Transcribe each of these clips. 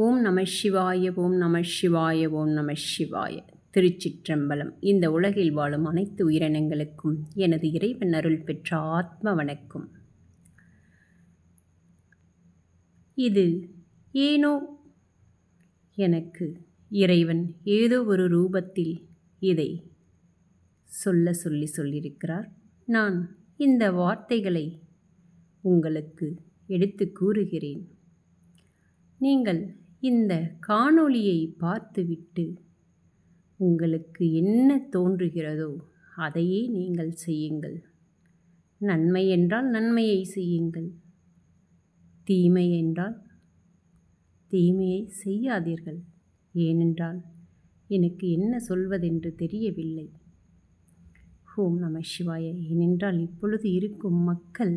ஓம் நம சிவாய ஓம் நம சிவாய ஓம் நம சிவாய. திருச்சிற்றம்பலம். இந்த உலகில் வாழும் அனைத்து உயிரினங்களுக்கும் எனது இறைவன் அருள் பெற்ற ஆத்ம வணக்கம். இது ஏனோ எனக்கு இறைவன் ஏதோ ஒரு ரூபத்தில் இதை சொல்லியிருக்கிறார். நான் இந்த வார்த்தைகளை உங்களுக்கு எடுத்து கூறுகிறேன். நீங்கள் இந்த காணொளியை பார்த்துவிட்டு உங்களுக்கு என்ன தோன்றுகிறதோ அதையே நீங்கள் செய்யுங்கள். நன்மை என்றால் நன்மையை செய்யுங்கள், தீமை என்றால் தீமையை செய்யாதீர்கள். ஏனென்றால் எனக்கு என்ன சொல்வதென்று தெரியவில்லை. ஓம் நம சிவாய. ஏனென்றால் இப்பொழுது இருக்கும் மக்கள்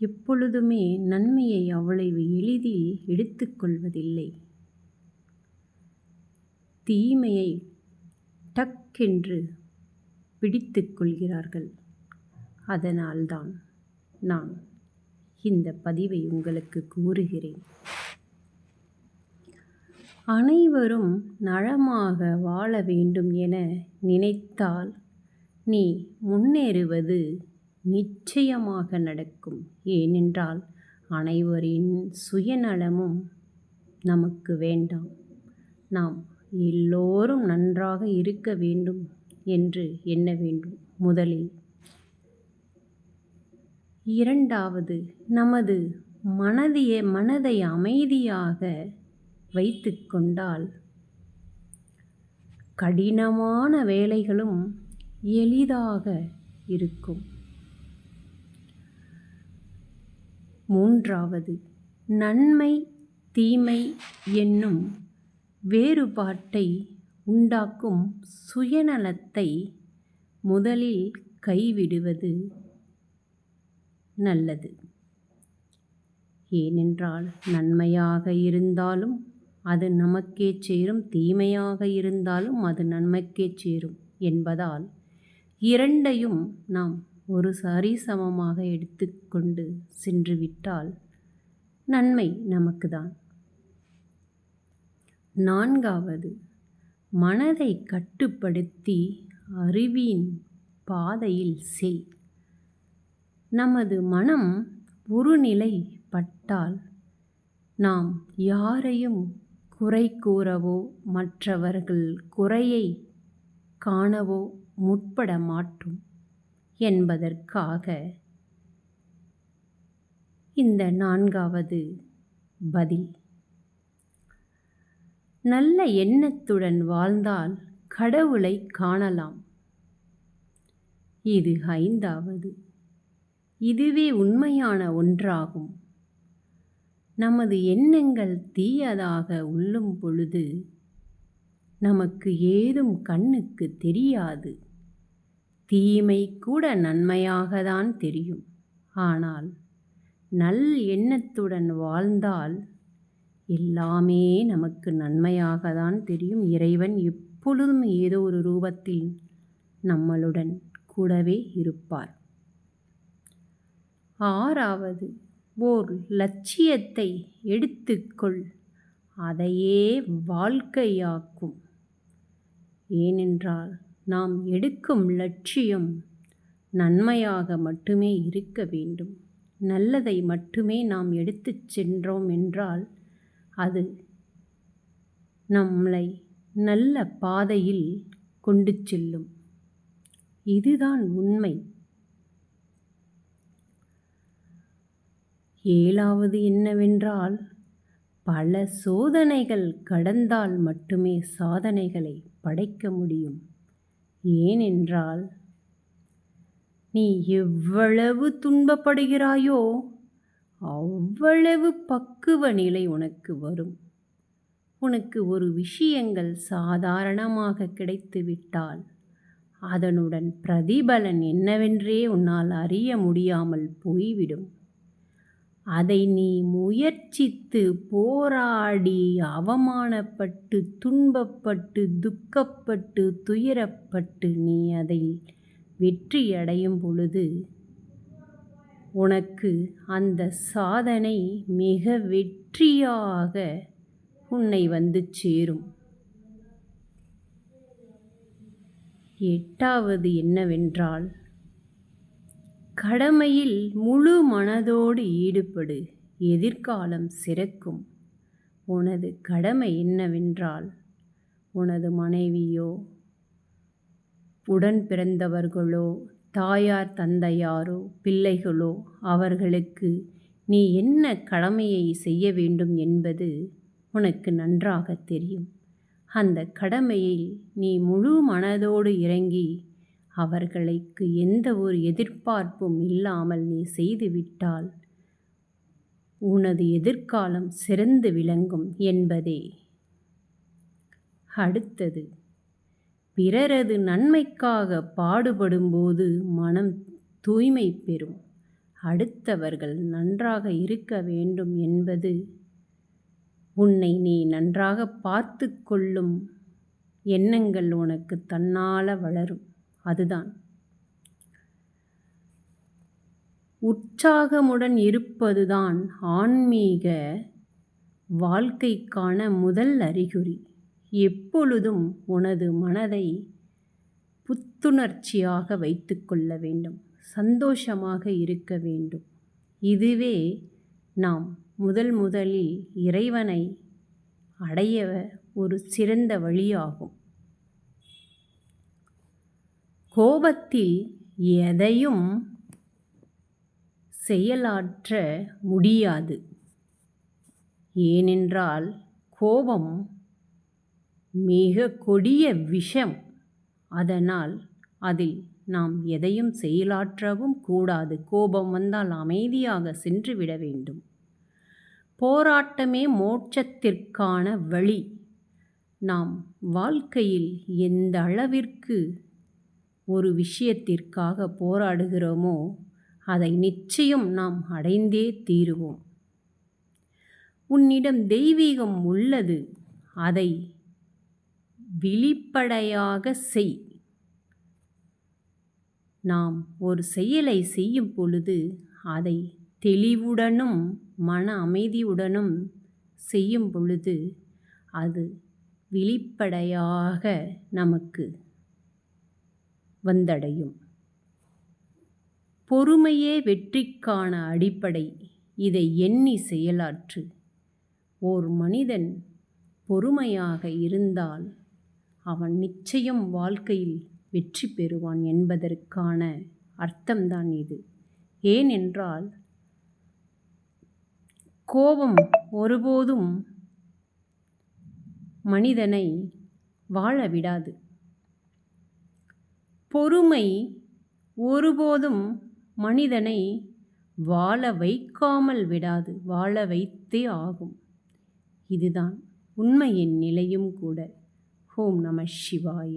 எப்பொழுதுமே நன்மையை அவ்வளவு எளிதில் எடுத்துக்கொள்வதில்லை. தீமையை டக்கென்று பிடித்து கொள்கிறார்கள். அதனால்தான் நான் இந்த பதிவை உங்களுக்கு கூறுகிறேன். அனைவரும் நலமாக வாழ வேண்டும் என நினைத்தால் நீ முன்னேறுவது நிச்சயமாக நடக்கும். ஏனென்றால் அனைவரின் சுயநலமும் நமக்கு வேண்டாம். நாம் எல்லோரும் நன்றாக இருக்க வேண்டும் என்று எண்ண வேண்டும் முதலில். இரண்டாவது, நமது மனதை அமைதியாக வைத்து கொண்டால் கடினமான வேலைகளும் எளிதாக இருக்கும். மூன்றாவது, நன்மை தீமை என்னும் வேறுபாட்டை உண்டாக்கும் சுயநலத்தை முதலில் கைவிடுவது நல்லது. ஏனென்றால் நன்மையாக இருந்தாலும் அது நமக்கே சேரும், தீமையாக இருந்தாலும் அது நமக்கே சேரும் என்பதால் இரண்டையும் நாம் ஒரு சரிசமமாக எடுத்துக்கொண்டு சென்றுவிட்டால் நன்மை நமக்கு தான். நான்காவது, மனதை கட்டுப்படுத்தி அறிவின் பாதையில் செய். நமது மனம் ஒருநிலைப்பட்டால் நாம் யாரையும் குறை கூறவோ மற்றவர்கள் குறையை காணவோ முற்பட மாட்டோம் என்பதற்காக இந்த நான்காவது பதில். நல்ல எண்ணத்துடன் வாழ்ந்தால் கடவுளை காணலாம். இது ஐந்தாவது. இதுவே உண்மையான ஒன்றாகும். நமது எண்ணங்கள் தீயதாக உள்ளும் பொழுது நமக்கு ஏதும் கண்ணுக்கு தெரியாது. தீமை கூட நன்மையாகத்தான் தெரியும். ஆனால் நல் எண்ணத்துடன் வாழ்ந்தால் எல்லாமே நமக்கு நன்மையாகத்தான் தெரியும். இறைவன் எப்பொழுதும் ஏதோ ஒரு ரூபத்தில் நம்மளுடன் கூடவே இருப்பார். ஆறாவது, ஓர் லட்சியத்தை எடுத்துக்கொள், அதையே வாழ்க்கையாக்கும். ஏனென்றால் நாம் எடுக்கும் லட்சியம் நன்மையாக மட்டுமே இருக்க வேண்டும். நல்லதை மட்டுமே நாம் எடுத்துச் சென்றோம் என்றால் அது நம்மை நல்ல பாதையில் கொண்டு செல்லும். இதுதான் உண்மை. ஏழாவது என்னவென்றால், பல சோதனைகள் கடந்தால் மட்டுமே சாதனைகளை படைக்க முடியும். ஏனென்றால் நீ எவ்வளவு துன்பப்படுகிறாயோ அவ்வளவு பக்குவ நிலை உனக்கு வரும். உனக்கு ஒரு விஷயங்கள் சாதாரணமாக கிடைத்துவிட்டால் அதனுடன் பிரதிபலன் என்னவென்றே உன்னால் அறிய முடியாமல் போய்விடும். அதை நீ முயற்சித்து போராடி அவமானப்பட்டு துன்பப்பட்டு துக்கப்பட்டு துயரப்பட்டு நீ அதை வெற்றி அடையும் பொழுது உனக்கு அந்த சாதனை மிக வெற்றியாக உன்னை வந்து சேரும். 8வது என்னவென்றால், கடமையில் முழு மனதோடு ஈடுபடு. எதிர்காலம் சிறக்கும். உனது கடமை என்னவென்றால், உனது மனைவியோ, உடன் பிறந்தவர்களோ, தாயார் தந்தையாரோ, பிள்ளைகளோ, அவர்களுக்கு நீ என்ன கடமையை செய்ய வேண்டும் என்பது உனக்கு நன்றாக தெரியும். அந்த கடமையில் நீ முழு மனதோடு இறங்கி அவர்களுக்கு எந்த ஒரு எதிர்பார்ப்பும் இல்லாமல் நீ செய்துவிட்டால் உனது எதிர்காலம் சிறந்து விளங்கும் என்பதே. அடுத்தது, பிறரது நன்மைக்காக பாடுபடும்போது மனம் தூய்மை பெறும். அடுத்தவர்கள் நன்றாக இருக்க வேண்டும் என்பது உன்னை நீ நன்றாக பார்த்து கொள்ளும் எண்ணங்கள் உனக்கு தன்னால வளரும். அதுதான் உற்சாகமுடன் இருப்பதுதான் ஆன்மீக வாழ்க்கைக்கான முதல் அறிகுறி. எப்பொழுதும் உனது மனதை புத்துணர்ச்சியாக வைத்து கொள்ள வேண்டும். சந்தோஷமாக இருக்க வேண்டும். இதுவே நாம் முதலில் இறைவனை அடைய ஒரு சிறந்த வழியாகும். கோபத்தில் எதையும் செயலாற்ற முடியாது. ஏனென்றால் கோபம் மிக கொடிய விஷம். அதனால் அதில் நாம் எதையும் செயலாற்றவும் கூடாது. கோபம் வந்தால் அமைதியாக சென்று விட வேண்டும். போராட்டமே மோட்சத்திற்கான வழி. நாம் வாழ்க்கையில் எந்த அளவிற்கு ஒரு விஷயத்திற்காக போராடுகிறோமோ அதை நிச்சயம் நாம் அடைந்தே தீருவோம். உன்னிடம் தெய்வீகம் உள்ளது. அதை வெளிப்படையாக செய். நாம் ஒரு செயலை செய்யும் பொழுது அதை தெளிவுடனும் மன அமைதியுடனும் செய்யும் பொழுது அது வெளிப்படையாக நமக்கு வந்தடையும். பொறுமையே வெற்றிக்கான அடிப்படை. இதை எண்ணி செயலாற்று. ஓர் மனிதன் பொறுமையாக இருந்தால் அவன் நிச்சயம் வாழ்க்கையில் வெற்றி பெறுவான் என்பதற்கான அர்த்தம்தான் இது. ஏனென்றால் கோபம் ஒருபோதும் மனிதனை வாழ விடாது. பொறுமை ஒருபோதும் மனிதனை வாழ வைக்காமல் விடாது. வாழ வைத்தே ஆகும். இதுதான் உண்மையின் நிலையும் கூட. ஓம் நம சிவாய.